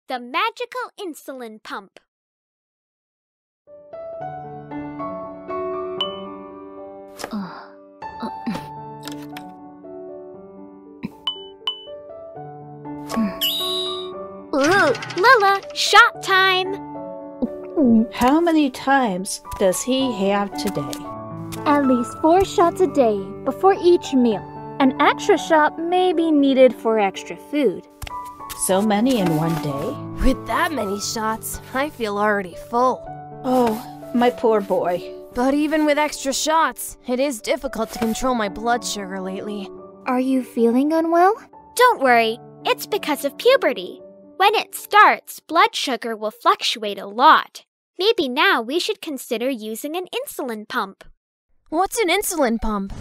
The magical insulin pump. Ooh, Lila, shot time! How many times does he have today? At least 4 shots a day before each meal. An extra shot may be needed for extra food. So many in one day? With that many shots, I feel already full. Oh, my poor boy. But even with extra shots, it is difficult to control my blood sugar lately. Are you feeling unwell? Don't worry, it's because of puberty. When it starts, blood sugar will fluctuate a lot. Maybe now we should consider using an insulin pump. What's an insulin pump?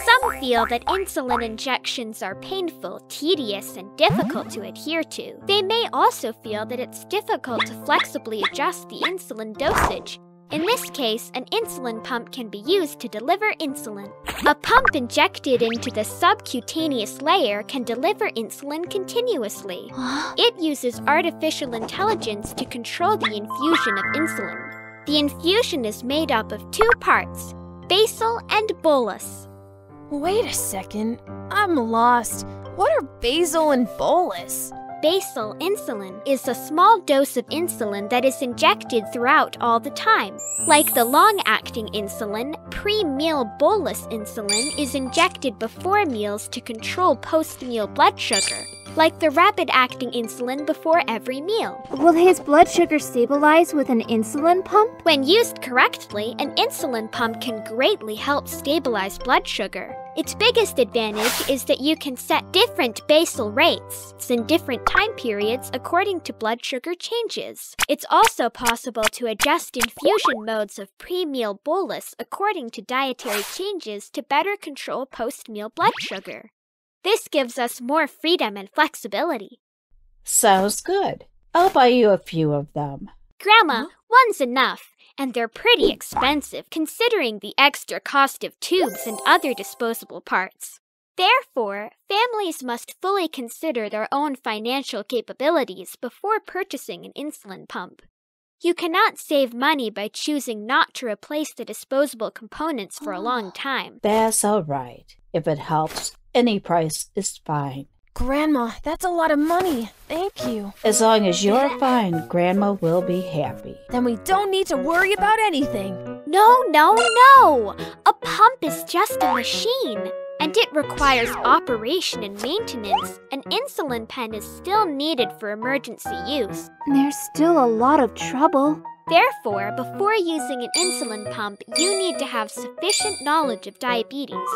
Some feel that insulin injections are painful, tedious, and difficult to adhere to. They may also feel that it's difficult to flexibly adjust the insulin dosage. In this case, an insulin pump can be used to deliver insulin. A pump injected into the subcutaneous layer can deliver insulin continuously. It uses artificial intelligence to control the infusion of insulin. The infusion is made up of 2 parts, basal and bolus. Wait a second, I'm lost. What are basal and bolus? Basal insulin is a small dose of insulin that is injected throughout all the time. Like the long-acting insulin, pre-meal bolus insulin is injected before meals to control post-meal blood sugar. Like the rapid-acting insulin before every meal. Will his blood sugar stabilize with an insulin pump? When used correctly, an insulin pump can greatly help stabilize blood sugar. Its biggest advantage is that you can set different basal rates in different time periods according to blood sugar changes. It's also possible to adjust infusion modes of pre-meal bolus according to dietary changes to better control post-meal blood sugar. This gives us more freedom and flexibility. Sounds good. I'll buy you a few of them. Grandma, one's enough, and they're pretty expensive considering the extra cost of tubes and other disposable parts. Therefore, families must fully consider their own financial capabilities before purchasing an insulin pump. You cannot save money by choosing not to replace the disposable components for a long time. That's all right. If it helps, any price is fine. Grandma, that's a lot of money. Thank you. As long as you're fine, Grandma will be happy. Then we don't need to worry about anything. No! A pump is just a machine, and it requires operation and maintenance. An insulin pen is still needed for emergency use. There's still a lot of trouble. Therefore, before using an insulin pump, you need to have sufficient knowledge of diabetes.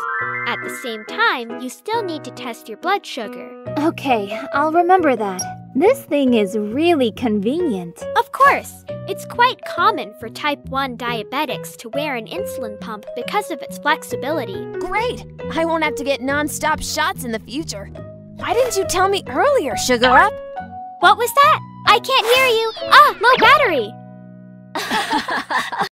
At the same time, you still need to test your blood sugar. Okay, I'll remember that. This thing is really convenient. Of course! It's quite common for type 1 diabetics to wear an insulin pump because of its flexibility. Great! I won't have to get non-stop shots in the future. Why didn't you tell me earlier, Sugar Up? What was that? I can't hear you! Low battery!